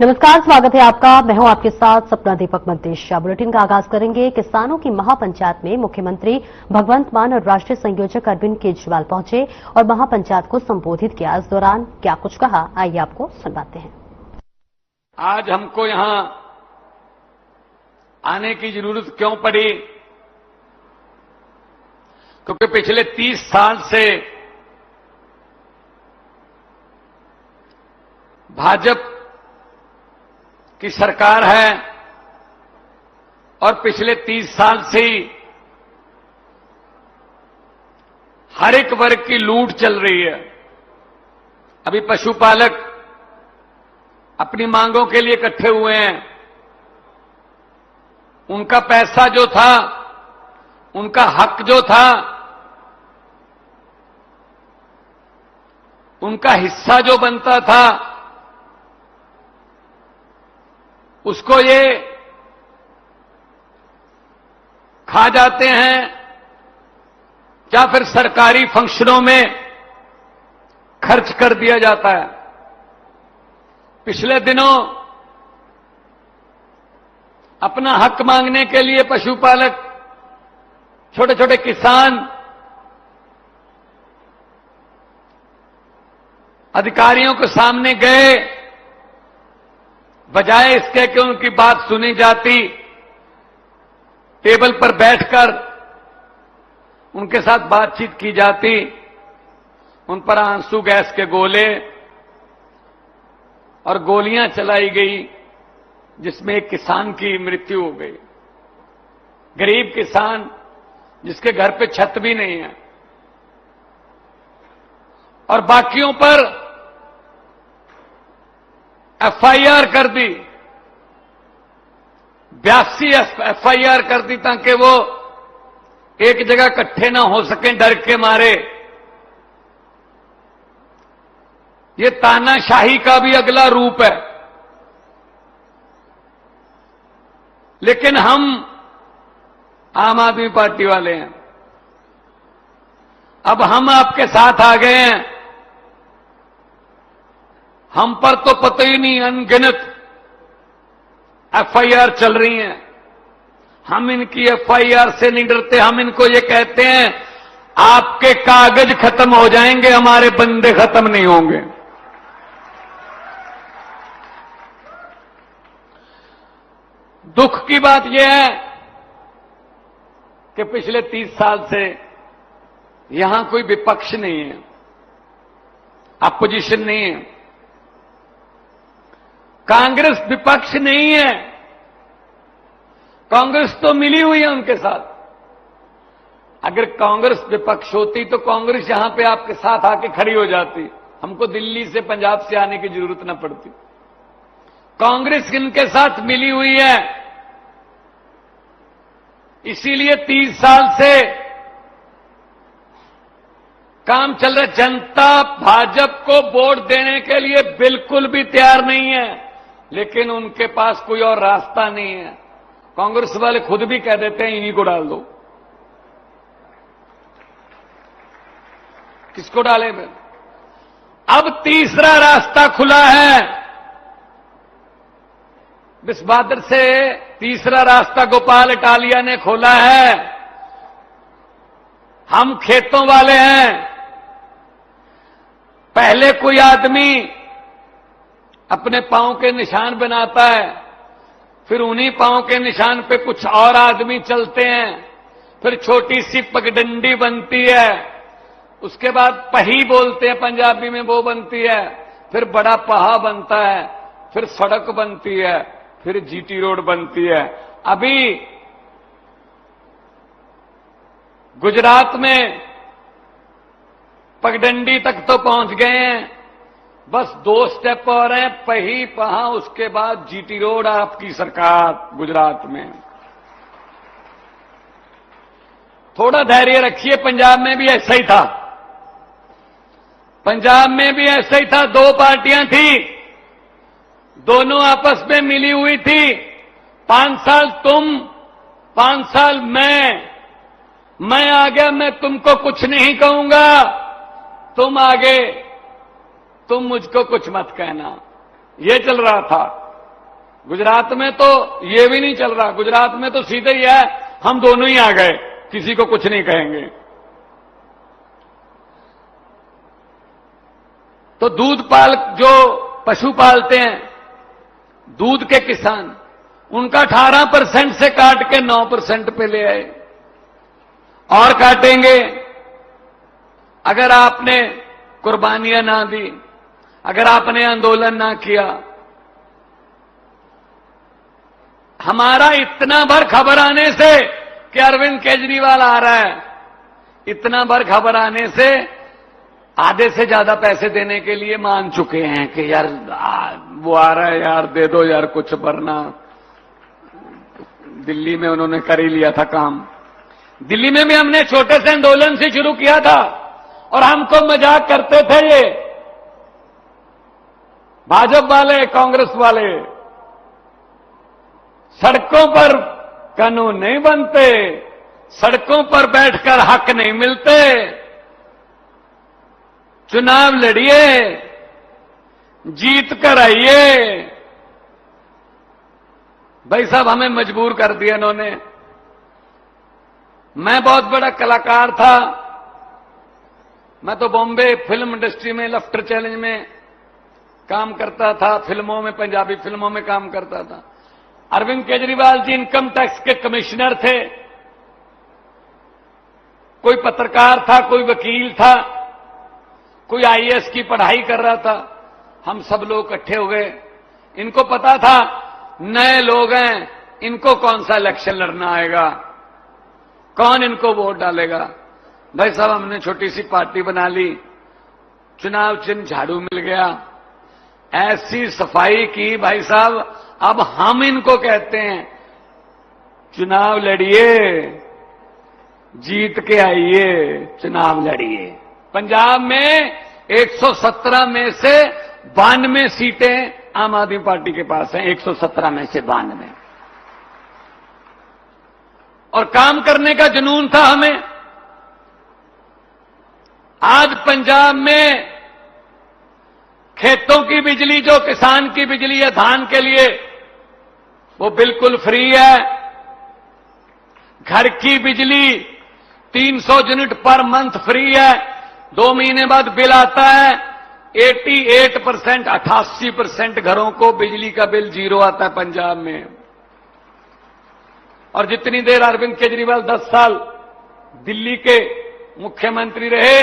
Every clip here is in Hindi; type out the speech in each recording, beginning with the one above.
नमस्कार, स्वागत है आपका। मैं हूं आपके साथ सपना दीपक मंतेश। बुलेटिन का आगाज करेंगे। किसानों की महापंचायत में मुख्यमंत्री भगवंत मान और राष्ट्रीय संयोजक अरविंद केजरीवाल पहुंचे और महापंचायत को संबोधित किया। इस दौरान क्या कुछ कहा, आइए आपको सुनवाते हैं। आज हमको यहां आने की जरूरत क्यों पड़ी? क्योंकि पिछले 30 साल से भाजपा की सरकार है और पिछले 30 साल से ही हर एक वर्ग की लूट चल रही है। अभी पशुपालक अपनी मांगों के लिए इकट्ठे हुए हैं। उनका पैसा जो था, उनका हक जो था, उनका हिस्सा जो बनता था, उसको ये खा जाते हैं या फिर सरकारी फंक्शनों में खर्च कर दिया जाता है। पिछले दिनों अपना हक मांगने के लिए पशुपालक, छोटे छोटे किसान अधिकारियों के सामने गए। बजाय इसके कि उनकी बात सुनी जाती, टेबल पर बैठकर उनके साथ बातचीत की जाती, उन पर आंसू गैस के गोले और गोलियां चलाई गई, जिसमें एक किसान की मृत्यु हो गई। गरीब किसान जिसके घर पे छत भी नहीं है, और बाकियों पर एफआईआर कर दी, 82 एफआईआर कर दी ताकि वो एक जगह इकट्ठे ना हो सकें डर के मारे। ये तानाशाही का भी अगला रूप है। लेकिन हम आम आदमी पार्टी वाले हैं, अब हम आपके साथ आ गए हैं। हम पर तो पता ही नहीं, अनगिनत एफआईआर चल रही हैं। हम इनकी एफआईआर से नहीं डरते। हम इनको ये कहते हैं, आपके कागज खत्म हो जाएंगे, हमारे बंदे खत्म नहीं होंगे। दुख की बात यह है कि पिछले 30 साल से यहां कोई विपक्ष नहीं है, अपोजिशन नहीं है। कांग्रेस विपक्ष नहीं है। कांग्रेस तो मिली हुई है उनके साथ। अगर कांग्रेस विपक्ष होती तो कांग्रेस यहां पे आपके साथ आके खड़ी हो जाती, हमको दिल्ली से, पंजाब से आने की जरूरत न पड़ती। कांग्रेस इनके साथ मिली हुई है, इसीलिए 30 साल से काम चल रहा है। जनता भाजपा को वोट देने के लिए बिल्कुल भी तैयार नहीं है, लेकिन उनके पास कोई और रास्ता नहीं है। कांग्रेस वाले खुद भी कह देते हैं, इन्हीं को डाल दो। किसको डाले फिर? अब तीसरा रास्ता खुला है। बिस्वादर से तीसरा रास्ता गोपाल इटालिया ने खोला है। हम खेतों वाले हैं। पहले कोई आदमी अपने पांव के निशान बनाता है, फिर उन्हीं पांव के निशान पे कुछ और आदमी चलते हैं, फिर छोटी सी पगडंडी बनती है, उसके बाद पही बोलते हैं पंजाबी में, वो बनती है, फिर बड़ा पहा बनता है, फिर सड़क बनती है, फिर जीटी रोड बनती है। अभी गुजरात में पगडंडी तक तो पहुंच गए हैं, बस 2 स्टेप और हैं, पही पहा, उसके बाद जीटी रोड आपकी सरकार गुजरात में। थोड़ा धैर्य रखिए, पंजाब में भी ऐसा ही था। पंजाब में भी ऐसा ही था। 2 पार्टियां थी, दोनों आपस में मिली हुई थी। 5 साल तुम, 5 साल मैं आ गया, मैं तुमको कुछ नहीं कहूंगा, तुम आगे, तुम मुझको कुछ मत कहना। ये चल रहा था। गुजरात में तो ये भी नहीं चल रहा। गुजरात में तो सीधे ही है, हम दोनों ही आ गए, किसी को कुछ नहीं कहेंगे। तो दूध पाल जो पशु पालते हैं, दूध के किसान, उनका 18% से काट के 9% पे ले आए और काटेंगे। अगर आपने कुर्बानियां ना दी, अगर आपने आंदोलन ना किया। हमारा इतना भर खबर आने से कि अरविंद केजरीवाल आ रहा है, इतना भर खबर आने से आधे से ज्यादा पैसे देने के लिए मान चुके हैं कि यार वो आ रहा है, यार दे दो यार कुछ, वरना दिल्ली में उन्होंने कर ही लिया था काम। दिल्ली में भी हमने छोटे से आंदोलन से शुरू किया था और हमको मजाक करते थे ये भाजपा वाले, कांग्रेस वाले, सड़कों पर कानून नहीं बनते, सड़कों पर बैठकर हक नहीं मिलते, चुनाव लड़िए, जीत कर आइए। भाई साहब हमें मजबूर कर दिया इन्होंने। मैं बहुत बड़ा कलाकार था, मैं तो बॉम्बे फिल्म इंडस्ट्री में लफ्टर चैलेंज में काम करता था, फिल्मों में, पंजाबी फिल्मों में काम करता था। अरविंद केजरीवाल जी इनकम टैक्स के कमिश्नर थे, कोई पत्रकार था, कोई वकील था, कोई आईएएस की पढ़ाई कर रहा था। हम सब लोग इकट्ठे हो गए। इनको पता था नए लोग हैं, इनको कौन सा इलेक्शन लड़ना आएगा, कौन इनको वोट डालेगा। भाई साहब हमने छोटी सी पार्टी बना ली, चुनाव चिन्ह झाड़ू मिल गया, ऐसी सफाई की भाई साहब। अब हम इनको कहते हैं चुनाव लड़िए, जीत के आइए, चुनाव लड़िए। पंजाब में 117 में से 92 सीटें आम आदमी पार्टी के पास हैं, 117 में से 92। और काम करने का जुनून था हमें। आज पंजाब में खेतों की बिजली, जो किसान की बिजली है धान के लिए, वो बिल्कुल फ्री है। घर की बिजली 300 यूनिट पर मंथ फ्री है। 2 महीने बाद बिल आता है, 88%, 88% घरों को बिजली का बिल जीरो आता है पंजाब में। और जितनी देर अरविंद केजरीवाल 10 साल दिल्ली के मुख्यमंत्री रहे,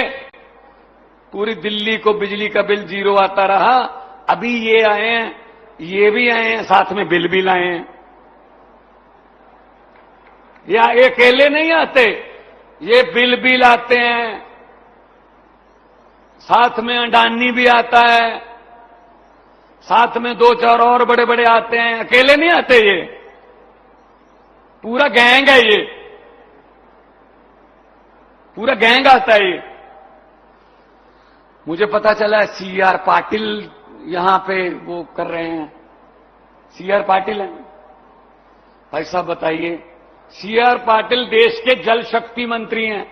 पूरी दिल्ली को बिजली का बिल जीरो आता रहा। अभी ये आए हैं, ये भी आए हैं, साथ में बिल भी लाए हैं। या ये अकेले नहीं आते, ये बिल भी लाते हैं, साथ में अडानी भी आता है, साथ में 2-4 और बड़े बड़े आते हैं। अकेले नहीं आते, ये पूरा गैंग है, ये पूरा गैंग आता है। ये मुझे पता चला सीआर पाटिल यहां पे वो कर रहे हैं। सीआर पाटिल हैं भाई साहब, बताइए, सीआर पाटिल देश के जल शक्ति मंत्री हैं।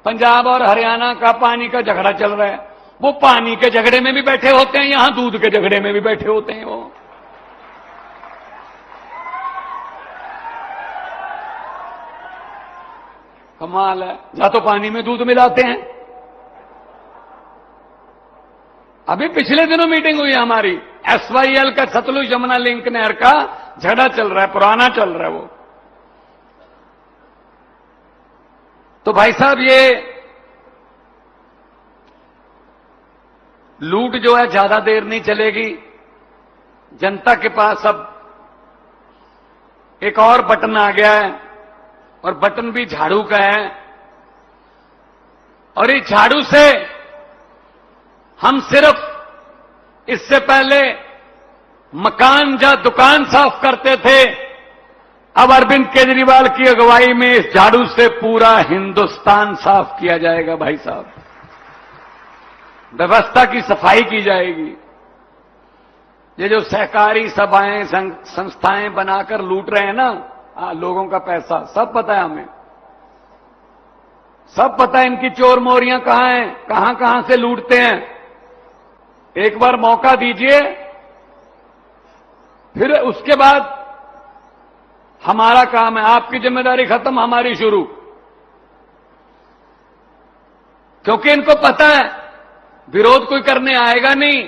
पंजाब और हरियाणा का पानी का झगड़ा चल रहा है, वो पानी के झगड़े में भी बैठे होते हैं, यहां दूध के झगड़े में भी बैठे होते हैं। वो कमाल है, या तो पानी में दूध मिलाते हैं। अभी पिछले दिनों मीटिंग हुई हमारी, एसवाईएल का सतलुज यमुना लिंक नहर का झगड़ा चल रहा है, पुराना चल रहा है वो। तो भाई साहब ये लूट जो है ज्यादा देर नहीं चलेगी। जनता के पास अब एक और बटन आ गया है, और बटन भी झाड़ू का है। और इस झाड़ू से हम सिर्फ इससे पहले मकान या दुकान साफ करते थे, अब अरविंद केजरीवाल की अगुवाई में इस झाड़ू से पूरा हिंदुस्तान साफ किया जाएगा। भाई साहब व्यवस्था की सफाई की जाएगी। ये जो सहकारी सभाएं, संस्थाएं बनाकर लूट रहे हैं ना लोगों का पैसा, सब पता है हमें, सब पता है इनकी चोर मोरियां कहां हैं, कहां कहां से लूटते हैं। एक बार मौका दीजिए, फिर उसके बाद हमारा काम है, आपकी जिम्मेदारी खत्म, हमारी शुरू। क्योंकि इनको पता है विरोध कोई करने आएगा नहीं,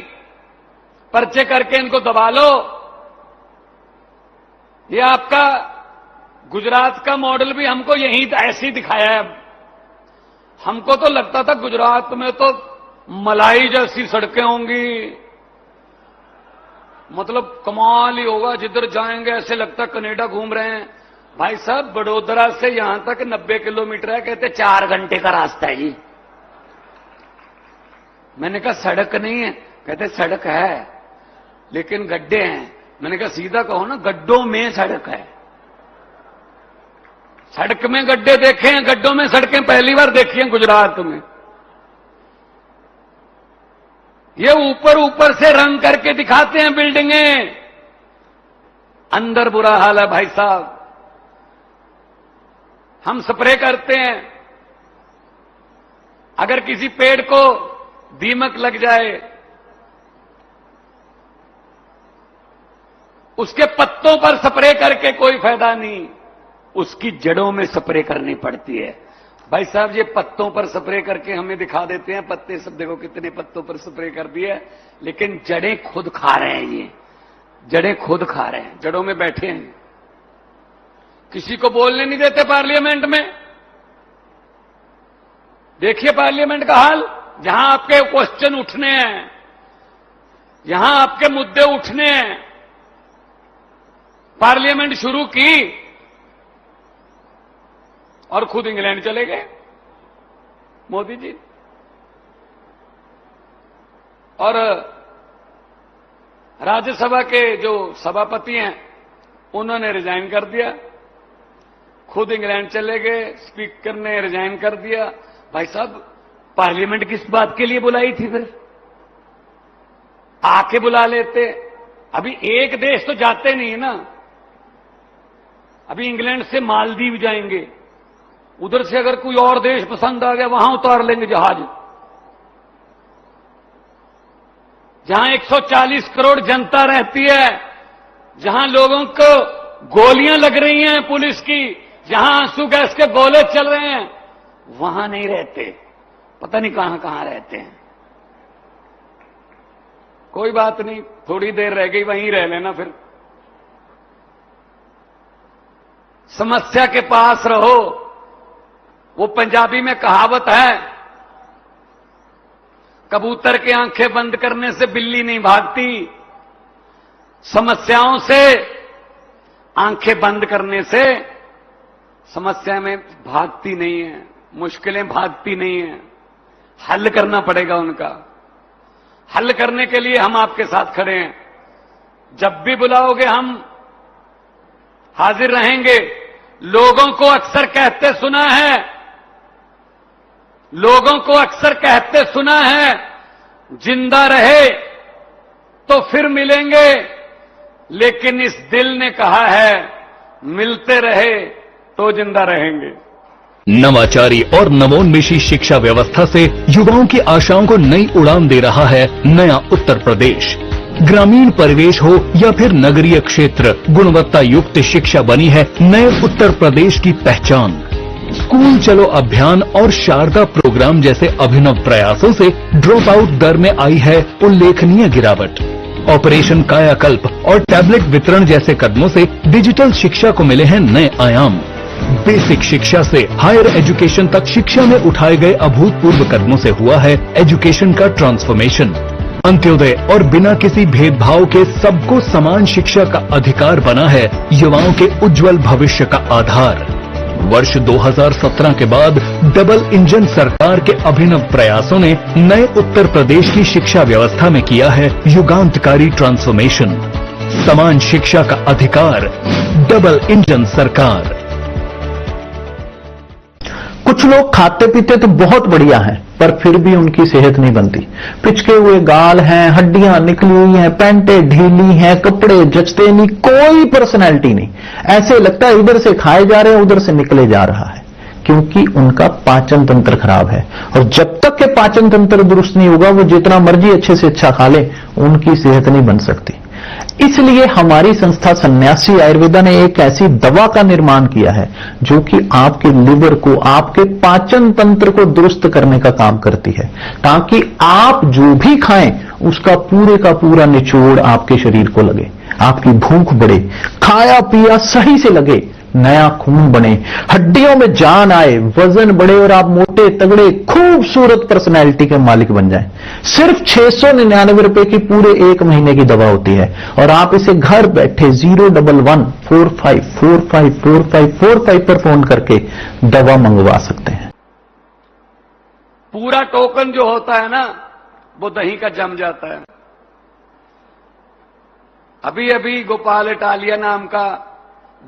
पर्चे करके इनको दबा लो। ये आपका गुजरात का मॉडल भी हमको यहीं ऐसे ही दिखाया है। हमको तो लगता था गुजरात में तो मलाई जैसी सड़कें होंगी, मतलब कमाल ही होगा, जिधर जाएंगे ऐसे लगता है कनाडा घूम रहे हैं। भाई साहब, बड़ोदरा से यहां तक 90 किलोमीटर है, कहते 4 घंटे का रास्ता है जी। मैंने कहा सड़क नहीं है, कहते सड़क है लेकिन गड्ढे हैं। मैंने कहा सीधा कहो ना, गड्ढों में सड़क है। सड़क में गड्ढे देखे हैं, गड्ढों में सड़कें पहली बार देखी हैं गुजरात में। ये ऊपर ऊपर से रंग करके दिखाते हैं बिल्डिंगें, अंदर बुरा हाल है भाई साहब। हम स्प्रे करते हैं, अगर किसी पेड़ को दीमक लग जाए, उसके पत्तों पर स्प्रे करके कोई फायदा नहीं, उसकी जड़ों में स्प्रे करनी पड़ती है। भाई साहब, ये पत्तों पर स्प्रे करके हमें दिखा देते हैं, पत्ते सब देखो कितने पत्तों पर स्प्रे कर दिए, लेकिन जड़ें खुद खा रहे हैं। ये जड़ें खुद खा रहे हैं, जड़ों में बैठे हैं, किसी को बोलने नहीं देते पार्लियामेंट में। देखिए पार्लियामेंट का हाल, जहां आपके क्वेश्चन उठने हैं, जहां आपके मुद्दे उठने हैं, पार्लियामेंट शुरू की और खुद इंग्लैंड चले गए मोदी जी। और राज्यसभा के जो सभापति हैं उन्होंने रिजाइन कर दिया, खुद इंग्लैंड चले गए, स्पीकर ने रिजाइन कर दिया। भाई साहब, पार्लियामेंट किस बात के लिए बुलाई थी? फिर आके बुला लेते। अभी एक देश तो जाते नहीं है ना, अभी इंग्लैंड से मालदीव जाएंगे, उधर से अगर कोई और देश पसंद आ गया वहां उतार लेंगे जहाज। जहां 140 करोड़ जनता रहती है, जहां लोगों को गोलियां लग रही हैं पुलिस की, जहां आंसू गैस के गोले चल रहे हैं, वहां नहीं रहते, पता नहीं कहां कहां रहते हैं। कोई बात नहीं, थोड़ी देर रह गई, वहीं रह लेना फिर। समस्या के पास रहो। वो पंजाबी में कहावत है, कबूतर की आंखें बंद करने से बिल्ली नहीं भागती, समस्याओं से आंखें बंद करने से समस्या में भागती नहीं है, मुश्किलें भागती नहीं है। हल करना पड़ेगा उनका। हल करने के लिए हम आपके साथ खड़े हैं। जब भी बुलाओगे हम हाजिर रहेंगे। लोगों को अक्सर कहते सुना है, लोगों को अक्सर कहते सुना है, जिंदा रहे तो फिर मिलेंगे, लेकिन इस दिल ने कहा है मिलते रहे तो जिंदा रहेंगे। नवाचारी और नवोन्मेषी शिक्षा व्यवस्था से युवाओं की आशाओं को नई उड़ान दे रहा है नया उत्तर प्रदेश। ग्रामीण परिवेश हो या फिर नगरीय क्षेत्र, गुणवत्ता युक्त शिक्षा बनी है नए उत्तर प्रदेश की पहचान। स्कूल चलो अभियान और शारदा प्रोग्राम जैसे अभिनव प्रयासों से ड्रॉप आउट दर में आई है उल्लेखनीय गिरावट। ऑपरेशन कायाकल्प और टैबलेट वितरण जैसे कदमों से डिजिटल शिक्षा को मिले हैं नए आयाम। बेसिक शिक्षा से हायर एजुकेशन तक शिक्षा में उठाए गए अभूतपूर्व कदमों से हुआ है एजुकेशन का ट्रांसफॉर्मेशन। अंत्योदय और बिना किसी भेदभाव के सबको समान शिक्षा का अधिकार बना है युवाओं के उज्जवल भविष्य का आधार। वर्ष 2017 के बाद डबल इंजन सरकार के अभिनव प्रयासों ने नए उत्तर प्रदेश की शिक्षा व्यवस्था में किया है युगांतकारी ट्रांसफॉर्मेशन। समान शिक्षा का अधिकार, डबल इंजन सरकार। कुछ लोग खाते पीते तो बहुत बढ़िया हैं, पर फिर भी उनकी सेहत नहीं बनती। पिचके हुए गाल हैं, हड्डियां निकली हुई हैं, पैंटें ढीली हैं, कपड़े जचते नहीं, कोई पर्सनैलिटी नहीं। ऐसे लगता है इधर से खाए जा रहे हैं, उधर से निकले जा रहा है, क्योंकि उनका पाचन तंत्र खराब है। और जब तक के पाचन तंत्र दुरुस्त नहीं होगा, वो जितना मर्जी अच्छे से अच्छा खा ले, उनकी सेहत नहीं बन सकती। इसलिए हमारी संस्था सन्यासी आयुर्वेदा ने एक ऐसी दवा का निर्माण किया है जो कि आपके लिवर को, आपके पाचन तंत्र को दुरुस्त करने का काम करती है, ताकि आप जो भी खाएं उसका पूरे का पूरा निचोड़ आपके शरीर को लगे, आपकी भूख बढ़े, खाया पिया सही से लगे, नया खून बने, हड्डियों में जान आए, वजन बढ़े और आप मोटे तगड़े खूबसूरत पर्सनैलिटी के मालिक बन जाएं। सिर्फ 699 रुपए की पूरे 1 महीने की दवा होती है और आप इसे घर बैठे 01145454545 पर फोन करके दवा मंगवा सकते हैं। पूरा टोकन जो होता है ना, वो दही का जम जाता है। अभी अभी गोपाल इटालिया नाम का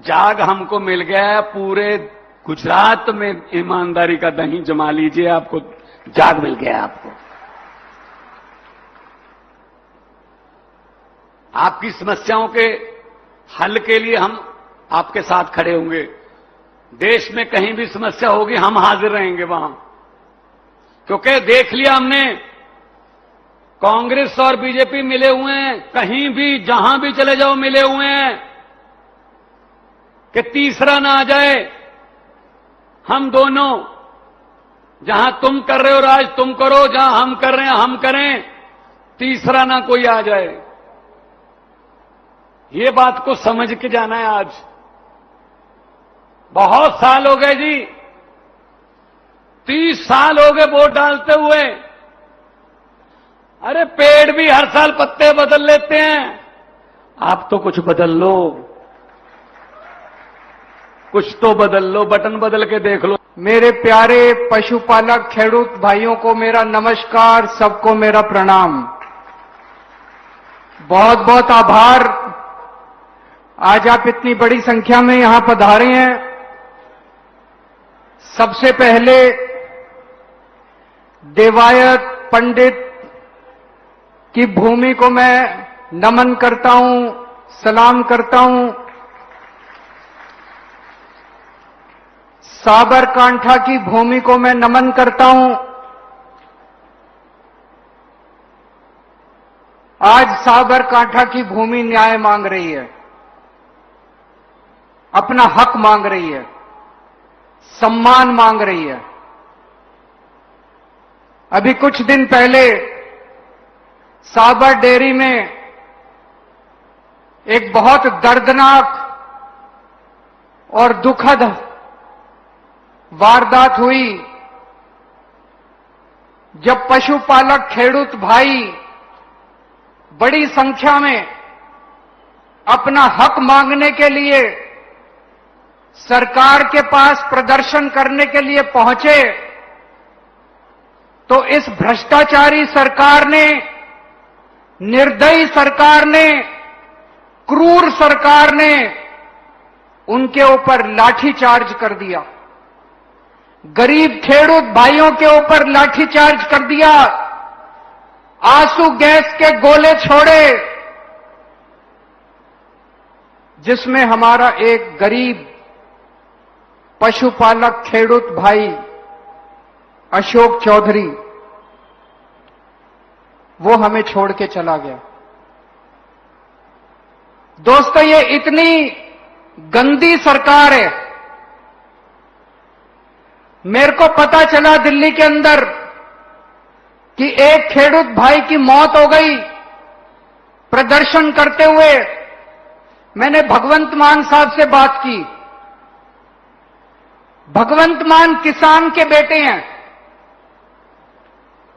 जाग हमको मिल गया है। पूरे गुजरात में ईमानदारी का दही जमा लीजिए, आपको जाग मिल गया है। आपको आपकी समस्याओं के हल के लिए हम आपके साथ खड़े होंगे। देश में कहीं भी समस्या होगी हम हाजिर रहेंगे वहां, क्योंकि देख लिया हमने कांग्रेस और बीजेपी मिले हुए हैं, कहीं भी जहां भी चले जाओ मिले हुए हैं कि तीसरा ना आ जाए। हम दोनों, जहां तुम कर रहे हो राज तुम करो, जहां हम कर रहे हैं हम करें, तीसरा ना कोई आ जाए। ये बात को समझ के जाना है। आज बहुत साल हो गए जी, 30 साल हो गए वोट डालते हुए। अरे पेड़ भी हर साल पत्ते बदल लेते हैं, आप तो कुछ बदल लो, कुछ तो बदल लो, बटन बदल के देख लो। मेरे प्यारे पशुपालक खेडूत भाइयों को मेरा नमस्कार, सबको मेरा प्रणाम। बहुत बहुत आभार, आज आप इतनी बड़ी संख्या में यहां पधारे हैं। सबसे पहले देवायत पंडित की भूमि को मैं नमन करता हूं, सलाम करता हूं। साबरकांठा की भूमि को मैं नमन करता हूं। आज साबरकांठा की भूमि न्याय मांग रही है, अपना हक मांग रही है, सम्मान मांग रही है। अभी कुछ दिन पहले साबर डेयरी में एक बहुत दर्दनाक और दुखद वारदात हुई, जब पशुपालक खेडूत भाई बड़ी संख्या में अपना हक मांगने के लिए सरकार के पास प्रदर्शन करने के लिए पहुंचे, तो इस भ्रष्टाचारी सरकार ने, निर्दयी सरकार ने, क्रूर सरकार ने उनके ऊपर लाठीचार्ज कर दिया। गरीब खेडूत भाइयों के ऊपर लाठीचार्ज कर दिया, आंसू गैस के गोले छोड़े, जिसमें हमारा एक गरीब पशुपालक खेडूत भाई अशोक चौधरी, वो हमें छोड़ के चला गया। दोस्तों, ये इतनी गंदी सरकार है। मेरे को पता चला दिल्ली के अंदर कि एक खेडूत भाई की मौत हो गई प्रदर्शन करते हुए। मैंने भगवंत मान साहब से बात की। भगवंत मान किसान के बेटे हैं,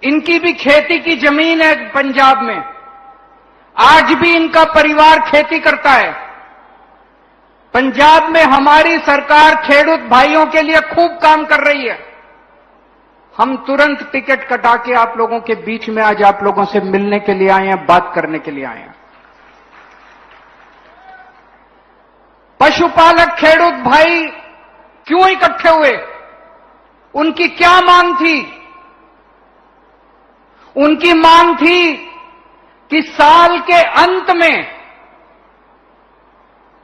इनकी भी खेती की जमीन है पंजाब में, आज भी इनका परिवार खेती करता है। पंजाब में हमारी सरकार खेडूत भाइयों के लिए खूब काम कर रही है। हम तुरंत टिकट कटा के आप लोगों के बीच में आज आप लोगों से मिलने के लिए आए हैं, बात करने के लिए आए हैं। पशुपालक खेडूत भाई क्यों इकट्ठे हुए? उनकी क्या मांग थी? उनकी मांग थी कि साल के अंत में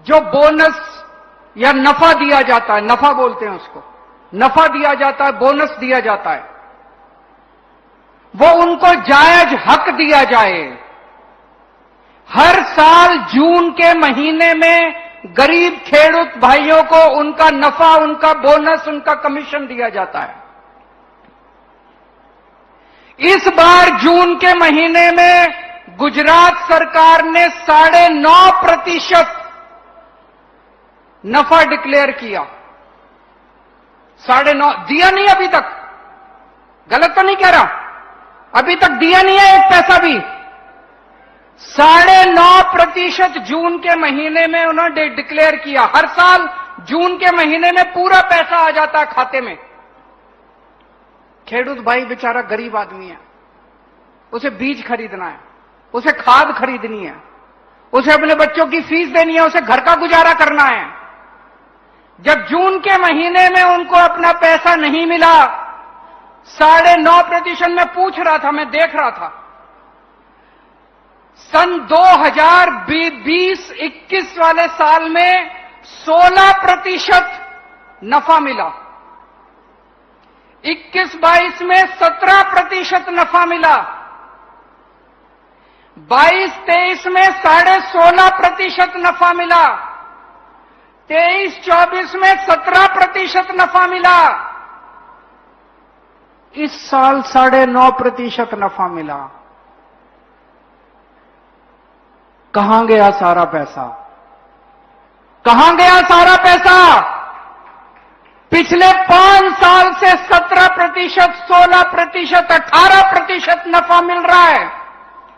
जो बोनस या नफा दिया जाता है, नफा बोलते हैं उसको, नफा दिया जाता है, बोनस दिया जाता है, वो उनको जायज हक दिया जाए। हर साल जून के महीने में गरीब खेडूत भाइयों को उनका नफा, उनका बोनस, उनका कमीशन दिया जाता है। इस बार जून के महीने में गुजरात सरकार ने 9.5% नफा डिक्लेयर किया। 9.5 दिया नहीं अभी तक, गलत तो नहीं कह रहा, अभी तक दिया नहीं है एक पैसा भी। 9.5% जून के महीने में उन्होंने डिक्लेयर किया। हर साल जून के महीने में पूरा पैसा आ जाता है खाते में। खेडूत भाई बेचारा गरीब आदमी है, उसे बीज खरीदना है, उसे खाद खरीदनी है, उसे अपने बच्चों की फीस देनी है, उसे घर का गुजारा करना है। जब जून के महीने में उनको अपना पैसा नहीं मिला, 9.5% में पूछ रहा था, मैं देख रहा था, सन 2020-21 वाले साल में 16% नफा मिला, 21-22 में 17% नफा मिला, 22-23 में 16.5% नफा मिला, 23-24 में 17% नफा मिला, इस साल 9.5% नफा मिला। कहां गया सारा पैसा? कहां गया सारा पैसा? पिछले 5 साल से 17%, 16%, 18% नफा मिल रहा है।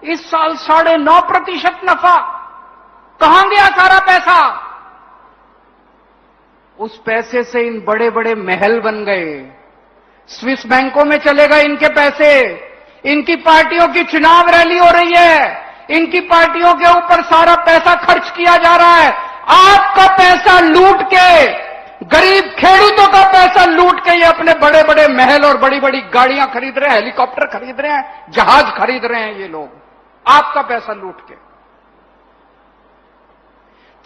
इस साल 9.5% नफा। कहां गया सारा पैसा? उस पैसे से इन बड़े बड़े महल बन गए, स्विस बैंकों में चले गए इनके पैसे। इनकी पार्टियों की चुनाव रैली हो रही है, इनकी पार्टियों के ऊपर सारा पैसा खर्च किया जा रहा है। आपका पैसा लूट के, गरीब खेडूतों का पैसा लूट के ये अपने बड़े बड़े महल और बड़ी बड़ी गाड़ियां खरीद रहे हैं, हेलीकॉप्टर खरीद रहे हैं, जहाज खरीद रहे हैं ये लोग, आपका पैसा लूट के।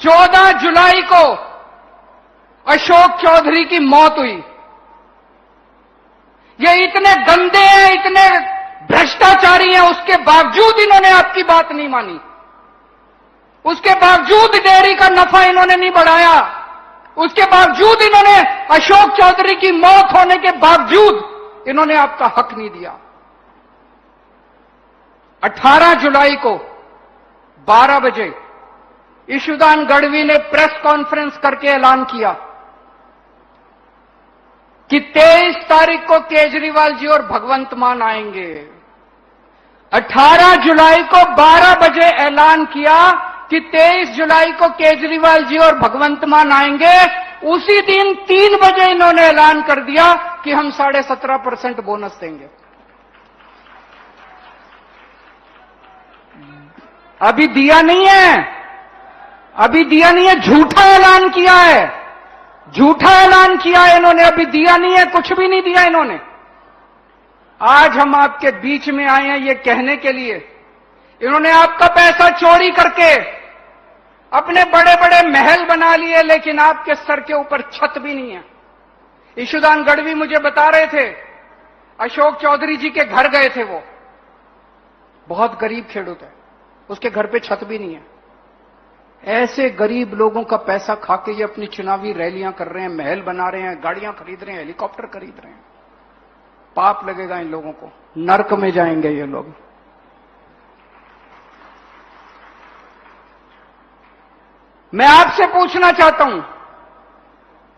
14 जुलाई को अशोक चौधरी की मौत हुई। ये इतने गंदे हैं, इतने भ्रष्टाचारी हैं, उसके बावजूद इन्होंने आपकी बात नहीं मानी। उसके बावजूद डेयरी का नफा इन्होंने नहीं बढ़ाया। उसके बावजूद इन्होंने, अशोक चौधरी की मौत होने के बावजूद इन्होंने आपका हक नहीं दिया। 18 जुलाई को 12 बजे ईशुदान गढ़वी ने प्रेस कॉन्फ्रेंस करके ऐलान किया कि 23 तारीख को केजरीवाल जी और भगवंत मान आएंगे। 18 जुलाई को 12 बजे ऐलान किया कि 23 जुलाई को केजरीवाल जी और भगवंत मान आएंगे। उसी दिन 3 बजे इन्होंने ऐलान कर दिया कि हम 17.5% बोनस देंगे। अभी दिया नहीं है, अभी दिया नहीं है, झूठा ऐलान किया है, झूठा ऐलान किया है इन्होंने, अभी दिया नहीं है, कुछ भी नहीं दिया इन्होंने। आज हम आपके बीच में आए हैं ये कहने के लिए, इन्होंने आपका पैसा चोरी करके अपने बड़े बड़े महल बना लिए, लेकिन आपके सर के ऊपर छत भी नहीं है। ईशुदान गढ़वी मुझे बता रहे थे, अशोक चौधरी जी के घर गए थे, वो बहुत गरीब खेडूत है, उसके घर पे छत भी नहीं है। ऐसे गरीब लोगों का पैसा खाके ये अपनी चुनावी रैलियां कर रहे हैं, महल बना रहे हैं, गाड़ियां खरीद रहे हैं, हेलीकॉप्टर खरीद रहे हैं। पाप लगेगा इन लोगों को, नर्क में जाएंगे ये लोग। मैं आपसे पूछना चाहता हूं,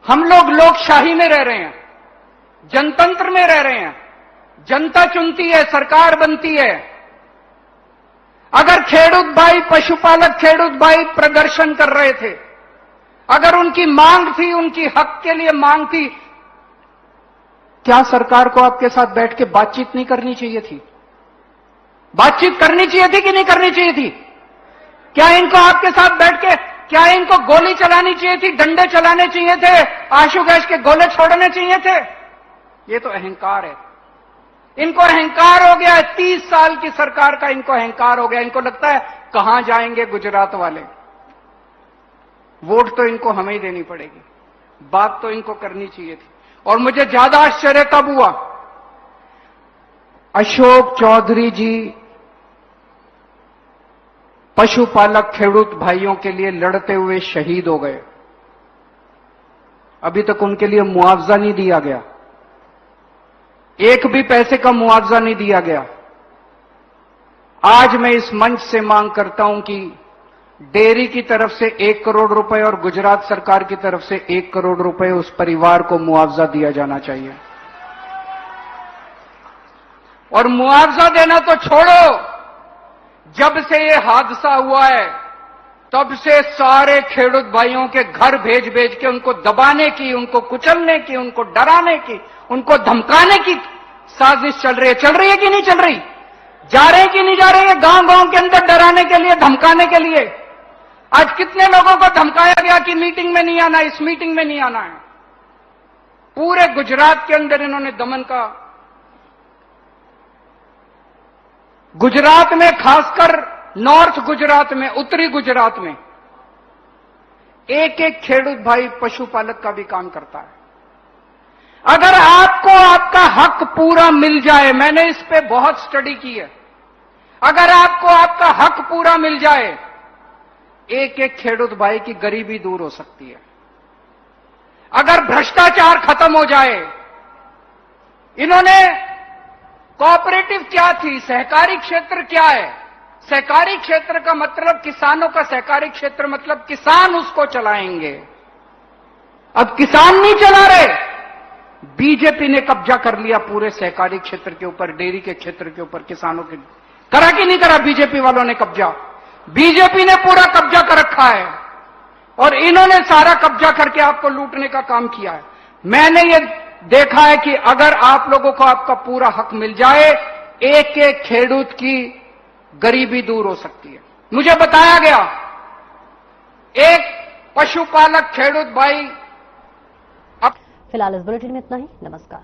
हम लोग लोकशाही में रह रहे हैं, जनतंत्र में रह रहे हैं, जनता चुनती है, सरकार बनती है। अगर खेडूत भाई, पशुपालक खेडूत भाई प्रदर्शन कर रहे थे, अगर उनकी मांग थी, उनकी हक के लिए मांग थी, क्या सरकार को आपके साथ बैठ के बातचीत नहीं करनी चाहिए थी? बातचीत करनी चाहिए थी कि नहीं करनी चाहिए थी? क्या इनको आपके साथ बैठ के, क्या इनको गोली चलानी चाहिए थी, डंडे चलाने चाहिए थे, आंसू गैस के गोले छोड़ने चाहिए थे? ये तो अहंकार है, इनको अहंकार हो गया है। 30 साल की सरकार का इनको अहंकार हो गया। इनको लगता है कहां जाएंगे गुजरात वाले, वोट तो इनको हमें ही देनी पड़ेगी, बात तो इनको करनी चाहिए थी। और मुझे ज्यादा आश्चर्य कब हुआ, अशोक चौधरी जी पशुपालक खेडूत भाइयों के लिए लड़ते हुए शहीद हो गए। अभी तक उनके लिए मुआवजा नहीं दिया गया, एक भी पैसे का मुआवजा नहीं दिया गया। आज मैं इस मंच से मांग करता हूं कि डेयरी की तरफ से 1 करोड़ रुपए और गुजरात सरकार की तरफ से 1 करोड़ रुपए उस परिवार को मुआवजा दिया जाना चाहिए। और मुआवजा देना तो छोड़ो, जब से ये हादसा हुआ है तब से सारे खेडूत भाइयों के घर भेज भेज के उनको दबाने की, उनको कुचलने की, उनको डराने की, उनको धमकाने की साजिश चल रही है कि नहीं चल रही? जा रहे हैं कि नहीं जा रहे हैं गांव गांव के अंदर डराने के लिए, धमकाने के लिए? आज कितने लोगों को धमकाया गया कि मीटिंग में नहीं आना, इस मीटिंग में नहीं आना है। पूरे गुजरात के अंदर इन्होंने दमन का, गुजरात में खासकर नॉर्थ गुजरात में, उत्तरी गुजरात में एक एक खेडूत भाई पशुपालक का भी काम करता है। अगर आपको आपका हक पूरा मिल जाए, मैंने इस पे बहुत स्टडी की है, अगर आपको आपका हक पूरा मिल जाए, एक एक खेडूत भाई की गरीबी दूर हो सकती है। अगर भ्रष्टाचार खत्म हो जाए, इन्होंने कोऑपरेटिव क्या थी, सहकारी क्षेत्र क्या है? सहकारी क्षेत्र का मतलब किसानों का सहकारी क्षेत्र मतलब किसान उसको चलाएंगे। अब किसान नहीं चला रहे, बीजेपी ने कब्जा कर लिया पूरे सहकारी क्षेत्र के ऊपर, डेयरी के क्षेत्र के ऊपर, किसानों के। करा कि नहीं करा बीजेपी वालों ने कब्जा? बीजेपी ने पूरा कब्जा कर रखा है और इन्होंने सारा कब्जा करके आपको लूटने का काम किया है। मैंने ये देखा है कि अगर आप लोगों को आपका पूरा हक मिल जाए, एक एक खेडूत की गरीबी दूर हो सकती है। मुझे बताया गया एक पशुपालक खेडूत भाई। फिलहाल इस बुलेटिन में इतना ही। नमस्कार।